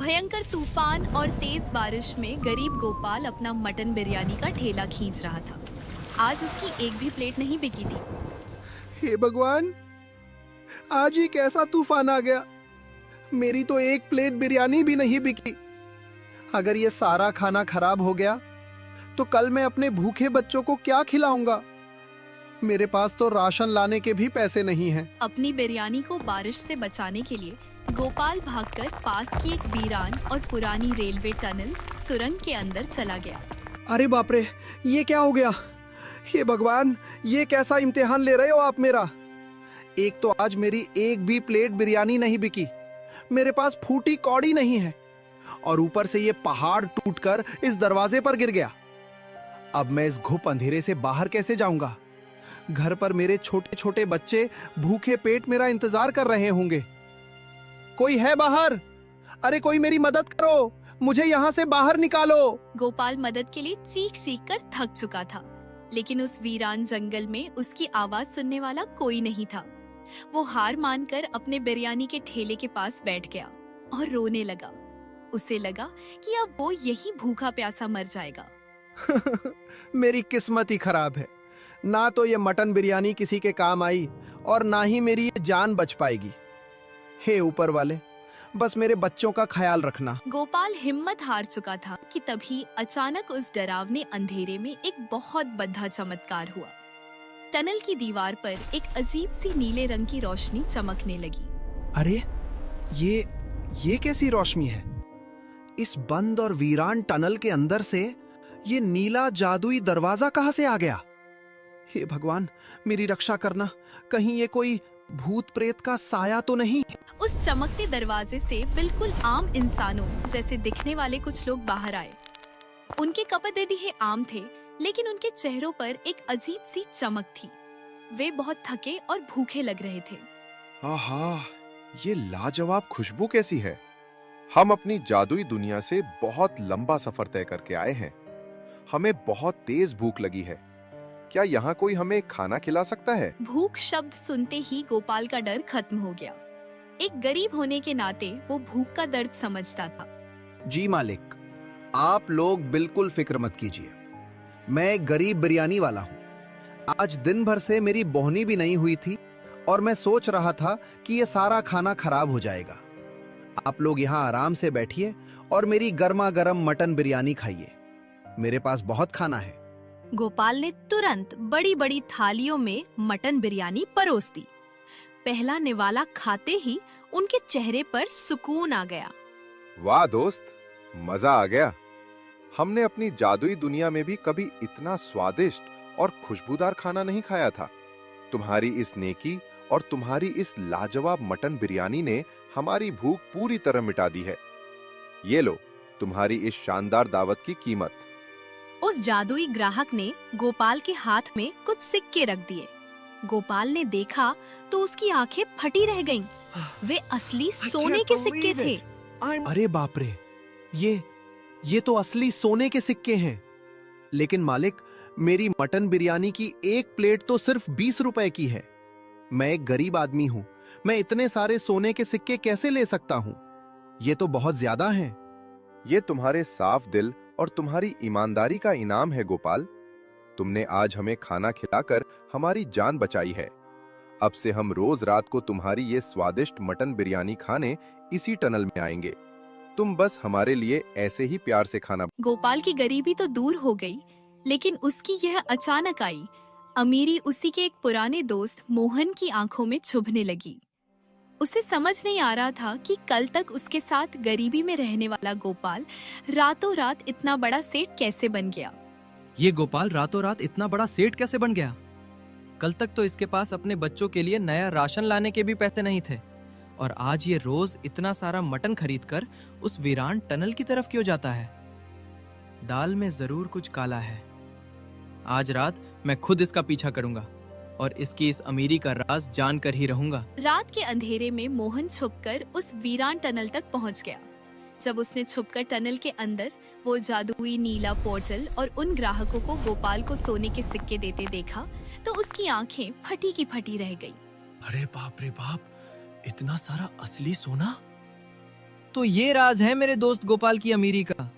भयंकर तूफान और तेज बारिश में गरीब गोपाल अपना मटन बिरयानी का ठेला खींच रहा था। आज उसकी एक भी प्लेट नहीं बिकी थी। हे भगवान, आज ही कैसा तूफान आ गया। मेरी तो एक प्लेट बिरयानी भी नहीं बिकी। अगर ये सारा खाना खराब हो गया तो कल मैं अपने भूखे बच्चों को क्या खिलाऊंगा। मेरे पास तो राशन लाने के भी पैसे नहीं हैं। अपनी बिरयानी को बारिश से बचाने के लिए गोपाल भागकर पास की एक वीरान और पुरानी रेलवे टनल सुरंग के अंदर चला गया। अरे बाप रे, ये क्या हो गया। हे भगवान, ये कैसा इम्तिहान ले रहे हो आप मेरा। एक तो आज मेरी एक भी प्लेट बिरयानी नहीं बिकी, मेरे पास फूटी कौड़ी नहीं है, और ऊपर से ये पहाड़ टूटकर इस दरवाजे पर गिर गया। अब मैं इस घुप अंधेरे से बाहर कैसे जाऊंगा। घर पर मेरे छोटे छोटे बच्चे भूखे पेट मेरा इंतजार कर रहे होंगे। कोई है बाहर? अरे कोई मेरी मदद करो, मुझे यहाँ से बाहर निकालो। गोपाल मदद के लिए चीख चीख कर थक चुका था, लेकिन उस वीरान जंगल में उसकी आवाज सुनने वाला कोई नहीं था। वो हार मानकर अपने बिरयानी के ठेले के पास बैठ गया और रोने लगा। उसे लगा कि अब वो यही भूखा प्यासा मर जाएगा। मेरी किस्मत ही खराब है। ना तो ये मटन बिरयानी किसी के काम आई और ना ही मेरी ये जान बच पाएगी। हे ऊपर वाले, बस मेरे बच्चों का ख्याल रखना। गोपाल हिम्मत हार चुका था कि तभी अचानक उस डरावने अंधेरे में एक बहुत बड़ा चमत्कार हुआ। टनल की दीवार पर एक अजीब सी नीले रंग की रोशनी चमकने लगी। अरे ये कैसी रोशनी है। इस बंद और वीरान टनल के अंदर से ये नीला जादुई दरवाजा कहां से आ गया। हे भगवान, मेरी रक्षा करना, कहीं ये कोई भूत प्रेत का साया तो नहीं। उस चमकते दरवाजे से बिल्कुल आम इंसानों जैसे दिखने वाले कुछ लोग बाहर आए। उनके कपड़े भी आम थे, लेकिन उनके चेहरों पर एक अजीब सी चमक थी। वे बहुत थके और भूखे लग रहे थे। आहा, ये लाजवाब खुशबू कैसी है। हम अपनी जादुई दुनिया से बहुत लंबा सफर तय करके आए हैं। हमें बहुत तेज भूख लगी है। क्या यहाँ कोई हमें खाना खिला सकता है? भूख शब्द सुनते ही गोपाल का डर खत्म हो गया। एक गरीब होने के नाते वो भूख का दर्द समझता था। जी मालिक, आप लोग बिल्कुल फिक्र मत कीजिए। मैं एक गरीब बिरयानी वाला हूँ। आज दिन भर से मेरी बोहनी भी नहीं हुई थी और मैं सोच रहा था कि ये सारा खाना खराब हो जाएगा। आप लोग यहाँ आराम से बैठिए और मेरी गर्मा गर्म मटन बिरयानी खाइए। मेरे पास बहुत खाना है। गोपाल ने तुरंत बड़ी बड़ी थालियों में मटन बिरयानी परोस दी। पहला निवाला खाते ही उनके चेहरे पर सुकून आ गया। वाह दोस्त, मजा आ गया। हमने अपनी जादुई दुनिया में भी कभी इतना स्वादिष्ट और खुशबूदार खाना नहीं खाया था। तुम्हारी इस नेकी और तुम्हारी इस लाजवाब मटन बिरयानी ने हमारी भूख पूरी तरह मिटा दी है। ये लो तुम्हारी इस शानदार दावत की कीमत। उस जादुई ग्राहक ने गोपाल के हाथ में कुछ सिक्के रख दिए। गोपाल ने देखा तो उसकी आंखें फटी रह गईं। वे असली सोने के सिक्के थे। अरे बाप रे, ये तो असली सोने के सिक्के हैं। लेकिन मालिक, मेरी मटन बिरयानी की एक प्लेट तो सिर्फ 20 रुपए की है। मैं एक गरीब आदमी हूँ, मैं इतने सारे सोने के सिक्के कैसे ले सकता हूँ। ये तो बहुत ज्यादा हैं। ये तुम्हारे साफ दिल और तुम्हारी ईमानदारी का इनाम है गोपाल। तुमने आज हमें खाना खिलाकर हमारी जान बचाई है। अब से हम रोज रात को तुम्हारी ये स्वादिष्ट मटन बिरयानी खाने इसी टनल में आएंगे। तुम बस हमारे लिए ऐसे ही प्यार से खाना। गोपाल की गरीबी तो दूर हो गई, लेकिन उसकी यह अचानक आई अमीरी उसी के एक पुराने दोस्त मोहन की आंखों में चुभने लगी। उसे समझ नहीं आ रहा था कि कल तक उसके साथ गरीबी में रहने वाला गोपाल रातों रात इतना बड़ा सेठ कैसे बन गया। ये गोपाल रातों रात इतना बड़ा सेठ कैसे बन गया। कल तक तो इसके पास अपने बच्चों के लिए नया राशन लाने के भी पैसे नहीं थे, और आज ये रोज इतना सारा मटन खरीदकर उस वीरान टनल की तरफ क्यों जाता है। दाल में जरूर कुछ काला है। आज रात मैं खुद इसका पीछा करूंगा और इसकी इस अमीरी का राज जानकर ही रहूंगा। रात के अंधेरे में मोहन छुपकर उस वीरान टनल तक पहुंच गया। जब उसने छुपकर टनल के अंदर वो जादुई नीला पोर्टल और उन ग्राहकों को गोपाल को सोने के सिक्के देते देखा तो उसकी आंखें फटी की फटी रह गई। अरे बाप रे बाप, इतना सारा असली सोना। तो ये राज है मेरे दोस्त गोपाल की अमीरी का।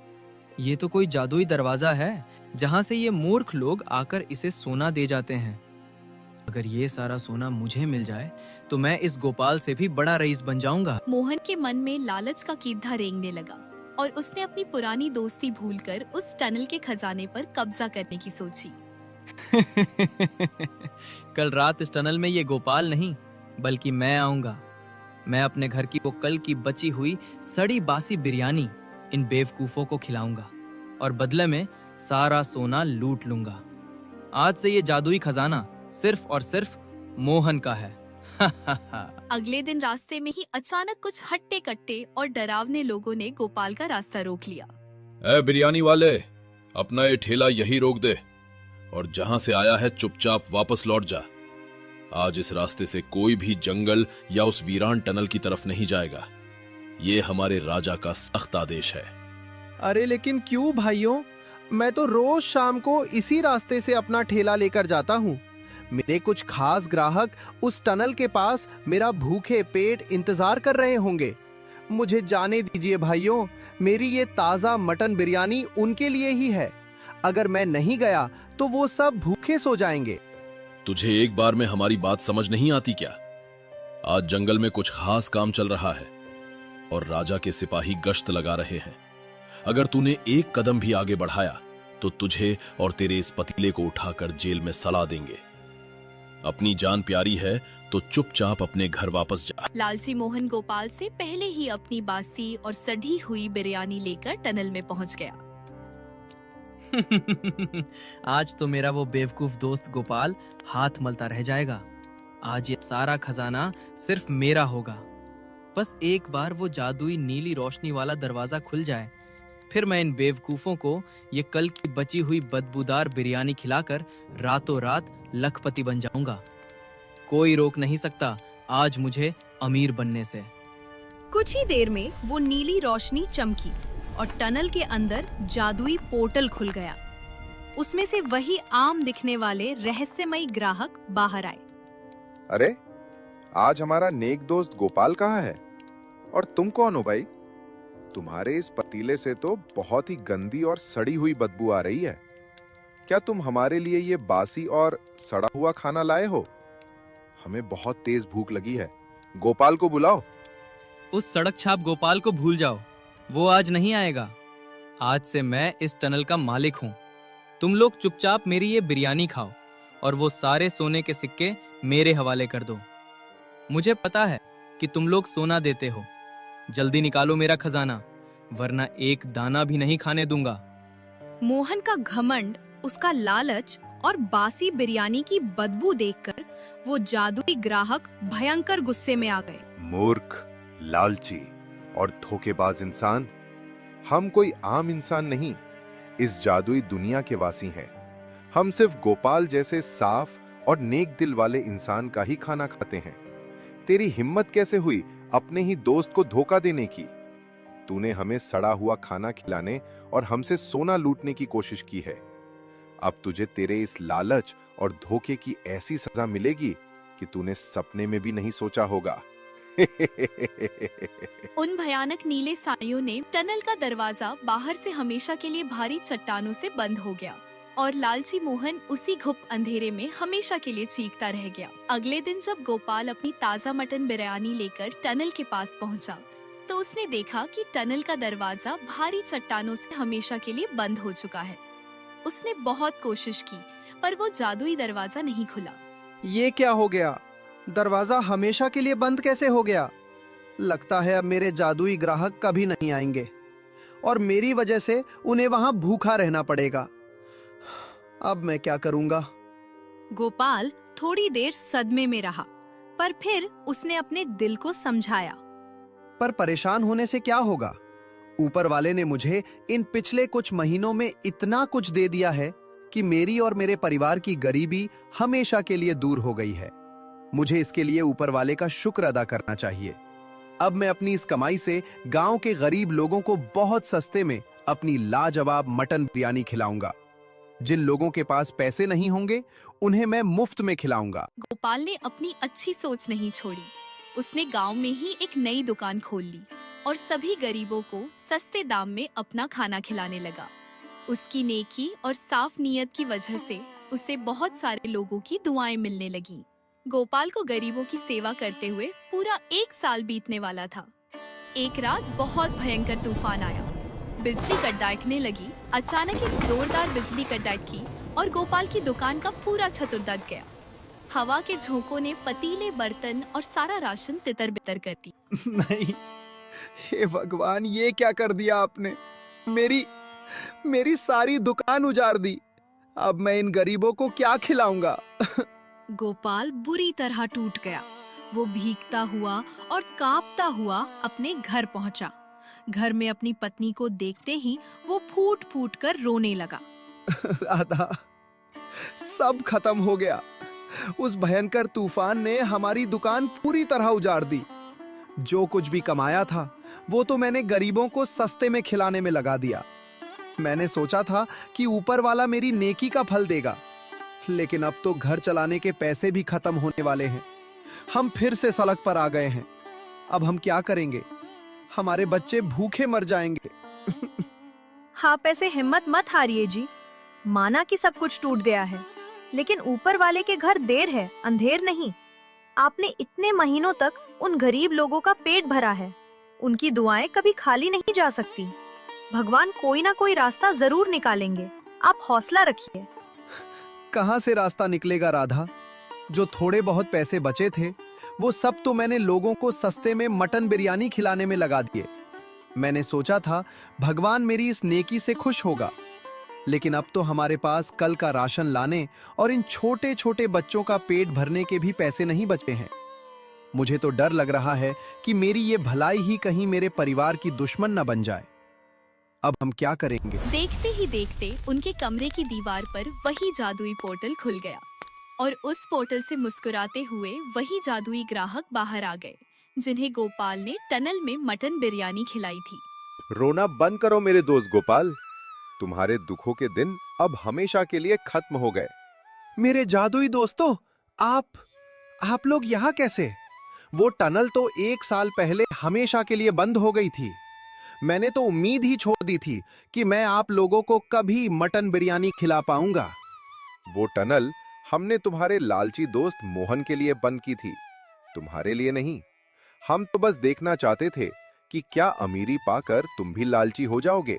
ये तो कोई जादुई दरवाजा है जहां से ये मूर्ख लोग आकर इसे सोना दे जाते हैं। अगर ये सारा सोना मुझे मिल जाए तो मैं इस गोपाल से भी बड़ा रईस बन जाऊंगा। मोहन के मन में लालच का कीधा रेंगने लगा और उसने अपनी पुरानी दोस्ती भूलकर उस टनल के खजाने पर कब्जा करने की सोची। कल रात इस टनल में ये गोपाल नहीं बल्कि मैं आऊंगा। मैं अपने घर की वो कल की बची हुई सड़ी बासी बिरयानी इन बेवकूफों को खिलाऊंगा और बदले में सारा सोना लूट लूंगा। आज से ये जादुई खजाना सिर्फ और सिर्फ मोहन का है। अगले दिन रास्ते में ही अचानक कुछ हट्टे कट्टे और डरावने लोगों ने गोपाल का रास्ता रोक लिया। ए बिरयानी वाले, अपना ये ठेला यही रोक दे और जहां से आया है चुपचाप वापस लौट जा। आज इस रास्ते से कोई भी जंगल या उस वीरान टनल की तरफ नहीं जाएगा। ये हमारे राजा का सख्त आदेश है। अरे लेकिन क्यों भाइयों, मैं तो रोज शाम को इसी रास्ते से अपना ठेला लेकर जाता हूँ। मेरे कुछ खास ग्राहक उस टनल के पास मेरा भूखे पेट इंतजार कर रहे होंगे। मुझे जाने दीजिए भाइयों, मेरी ये ताजा मटन बिरयानी उनके लिए ही है। अगर मैं नहीं गया तो वो सब भूखे सो जाएंगे। तुझे एक बार में हमारी बात समझ नहीं आती क्या? आज जंगल में कुछ खास काम चल रहा है और राजा के सिपाही गश्त लगा रहे हैं। अगर तूने एक कदम भी आगे बढ़ाया तो तुझे और तेरे इस पतीले को उठाकर जेल में सला देंगे। अपनी जान प्यारी है तो चुपचाप अपने घर वापस जा। लालची मोहन गोपाल से पहले ही अपनी बासी और सड़ी हुई बिरयानी लेकर टनल में पहुंच गया। आज तो मेरा वो बेवकूफ दोस्त गोपाल हाथ मलता रह जाएगा। आज ये सारा खजाना सिर्फ मेरा होगा। बस एक बार वो जादुई नीली रोशनी वाला दरवाजा खुल जाए, फिर मैं इन बेवकूफों को ये कल की बची हुई बदबूदार बिरयानी खिलाकर रातों रात लखपति बन जाऊंगा। कोई रोक नहीं सकता आज मुझे अमीर बनने से। कुछ ही देर में वो नीली रोशनी चमकी और टनल के अंदर जादुई पोर्टल खुल गया। उसमें से वही आम दिखने वाले रहस्यमयी ग्राहक बाहर आए। अरे, आज हमारा नेक दोस्त गोपाल कहाँ है? और तुम कौन हो भाई? तुम्हारे इस पतीले से तो बहुत ही गंदी और सड़ी हुई बदबू आ रही है। क्या तुम हमारे लिए ये बासी और सड़ा हुआ खाना लाए हो? हमें बहुत तेज भूख लगी है। गोपाल को बुलाओ। उस सड़क छाप गोपाल को भूल जाओ, वो आज नहीं आएगा। आज से मैं इस टनल का मालिक हूँ। तुम लोग चुपचाप मेरी ये बिरयानी खाओ और वो सारे सोने के सिक्के मेरे हवाले कर दो। मुझे पता है कि तुम लोग सोना देते हो। जल्दी निकालो मेरा खजाना, वरना एक दाना भी नहीं खाने दूंगा। मोहन का घमंड, उसका लालच और बासी बिरयानी की बदबू देखकर वो जादुई ग्राहक भयंकर गुस्से में आ गए। मूर्ख, लालची और धोखेबाज इंसान, हम कोई आम इंसान नहीं, इस जादुई दुनिया के वासी हैं। हम सिर्फ गोपाल जैसे साफ और नेक दिल वाले इंसान का ही खाना खाते हैं। तेरी हिम्मत कैसे हुई अपने ही दोस्त को धोखा देने की? तूने हमें सड़ा हुआ खाना खिलाने और हमसे सोना लूटने की कोशिश की है। अब तुझे तेरे इस लालच और धोखे की ऐसी सजा मिलेगी कि तूने सपने में भी नहीं सोचा होगा। उन भयानक नीले सायों ने टनल का दरवाजा बाहर से हमेशा के लिए भारी चट्टानों से बंद हो गया और लालची मोहन उसी घुप अंधेरे में हमेशा के लिए चीखता रह गया। अगले दिन जब गोपाल अपनी ताजा मटन बिरयानी लेकर टनल के पास पहुंचा, तो उसने देखा कि टनल का दरवाजा भारी चट्टानों से हमेशा के लिए बंद हो चुका है। उसने बहुत कोशिश की, पर वो जादुई दरवाजा नहीं खुला। ये क्या हो गया? दरवाजा हमेशा के लिए बंद कैसे हो गया? लगता है अब मेरे जादुई ग्राहक कभी नहीं आएंगे और मेरी वजह से उन्हें वहां भूखा रहना पड़ेगा। अब मैं क्या करूंगा? गोपाल थोड़ी देर सदमे में रहा, पर फिर उसने अपने दिल को समझाया। पर परेशान होने से क्या होगा? ऊपर वाले ने मुझे इन पिछले कुछ महीनों में इतना कुछ दे दिया है कि मेरी और मेरे परिवार की गरीबी हमेशा के लिए दूर हो गई है। मुझे इसके लिए ऊपर वाले का शुक्र अदा करना चाहिए। अब मैं अपनी इस कमाई से गांव के गरीब लोगों को बहुत सस्ते में अपनी लाजवाब मटन बिरयानी खिलाऊंगा। जिन लोगों के पास पैसे नहीं होंगे उन्हें मैं मुफ्त में खिलाऊंगा। गोपाल ने अपनी अच्छी सोच नहीं छोड़ी। उसने गांव में ही एक नई दुकान खोल ली और सभी गरीबों को सस्ते दाम में अपना खाना खिलाने लगा। उसकी नेकी और साफ नीयत की वजह से उसे बहुत सारे लोगों की दुआएं मिलने लगीं। गोपाल को गरीबों की सेवा करते हुए पूरा 1 साल बीतने वाला था। एक रात बहुत भयंकर तूफान आया। बिजली कड़कने लगी। अचानक एक जोरदार बिजली कड़की और गोपाल की दुकान का पूरा छत उड़ गया। हवा के झोंकों ने पतीले, बर्तन और सारा राशन तितर-बितर कर दी। नहीं, हे भगवान, ये क्या कर दिया आपने? मेरी सारी दुकान उजाड़ दी। अब मैं इन गरीबों को क्या खिलाऊंगा? गोपाल बुरी तरह टूट गया। वो भीगता हुआ और कांपता हुआ अपने घर पहुंचा। घर में अपनी पत्नी को देखते ही वो फूट फूट कर रोने लगा। राधा, सब खत्म हो गया। उस भयंकर तूफान ने हमारी दुकान पूरी तरह उजाड़ दी। जो कुछ भी कमाया था वो तो मैंने गरीबों को सस्ते में खिलाने में लगा दिया। मैंने सोचा था कि ऊपर वाला मेरी नेकी का फल देगा, लेकिन अब तो घर चलाने के पैसे भी खत्म होने वाले हैं। हम फिर से सड़क पर आ गए हैं। अब हम क्या करेंगे? हमारे बच्चे भूखे मर जाएंगे। आप ऐसे हिम्मत मत हारिए जी। माना कि सब कुछ टूट गया है, लेकिन ऊपर वाले के घर देर है, अंधेर नहीं। आपने इतने महीनों तक उन गरीब लोगों का पेट भरा है। उनकी दुआएं कभी खाली नहीं जा सकती। भगवान कोई ना कोई रास्ता जरूर निकालेंगे। आप हौसला रखिए। कहां से रास्ता निकलेगा राधा? जो थोड़े बहुत पैसे बचे थे वो सब तो मैंने लोगों को सस्ते में मटन बिरयानी खिलाने में लगा दिए। मैंने सोचा था भगवान मेरी इस नेकी से खुश होगा, लेकिन अब तो हमारे पास कल का राशन लाने और इन छोटे छोटे बच्चों का पेट भरने के भी पैसे नहीं बचे हैं। मुझे तो डर लग रहा है कि मेरी ये भलाई ही कहीं मेरे परिवार की दुश्मन न बन जाए। अब हम क्या करेंगे? देखते ही देखते उनके कमरे की दीवार पर वही जादुई पोर्टल खुल गया और उस पोर्टल से मुस्कुराते हुए वही जादुई ग्राहक बाहर आ गए, जिन्हें गोपाल ने टनल में मटन बिरयानी खिलाई थी। रोना बंद करो मेरे दोस्त गोपाल। तुम्हारे दुखों के दिन अब हमेशा के लिए खत्म हो गए। मेरे जादुई दोस्तों, आप लोग यहाँ कैसे? वो टनल तो 1 साल पहले हमेशा के लिए बंद हो गई थी। मैंने तो उम्मीद ही छोड़ दी थी कि मैं आप लोगों को कभी मटन बिरयानी खिला पाऊंगा। वो टनल हमने तुम्हारे लालची दोस्त मोहन के लिए बंद की थी, तुम्हारे लिए नहीं। हम तो बस देखना चाहते थे कि क्या अमीरी पाकर तुम भी लालची हो जाओगे,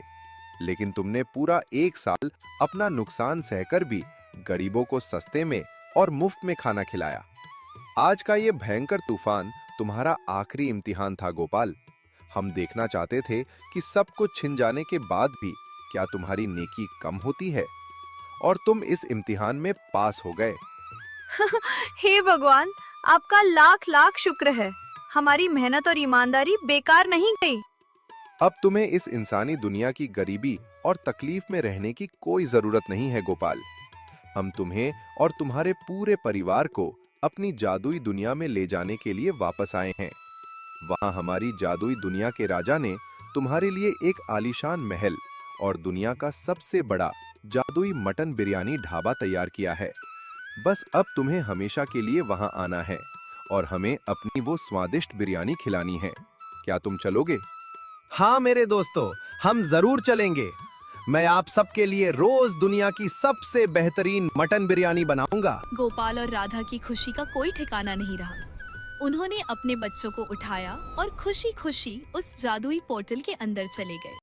लेकिन तुमने पूरा 1 साल अपना नुकसान सहकर भी गरीबों को सस्ते में और मुफ्त में खाना खिलाया। आज का ये भयंकर तूफान तुम्हारा आखिरी इम्तिहान था गोपाल। हम देखना चाहते थे कि सब कुछ छिन जाने के बाद भी क्या तुम्हारी नेकी कम होती है, और तुम इस इम्तिहान में पास हो गए। हे भगवान, आपका लाख लाख शुक्र है। हमारी मेहनत और ईमानदारी बेकार नहीं गई। अब तुम्हें इस इंसानी दुनिया की गरीबी और तकलीफ में रहने की कोई जरूरत नहीं है गोपाल। हम तुम्हें और तुम्हारे पूरे परिवार को अपनी जादुई दुनिया में ले जाने के लिए वापस आए हैं। वहां हमारी जादुई दुनिया के राजा ने तुम्हारे लिए एक आलीशान महल और दुनिया का सबसे बड़ा जादुई मटन बिरयानी ढाबा तैयार किया है। बस अब तुम्हें हमेशा के लिए वहां आना है और हमें अपनी वो स्वादिष्ट बिरयानी खिलानी है। क्या तुम चलोगे? हाँ मेरे दोस्तों, हम जरूर चलेंगे। मैं आप सबके लिए रोज दुनिया की सबसे बेहतरीन मटन बिरयानी बनाऊंगा। गोपाल और राधा की खुशी का कोई ठिकाना नहीं रहा। उन्होंने अपने बच्चों को उठाया और खुशी खुशी उस जादुई पोर्टल के अंदर चले गए।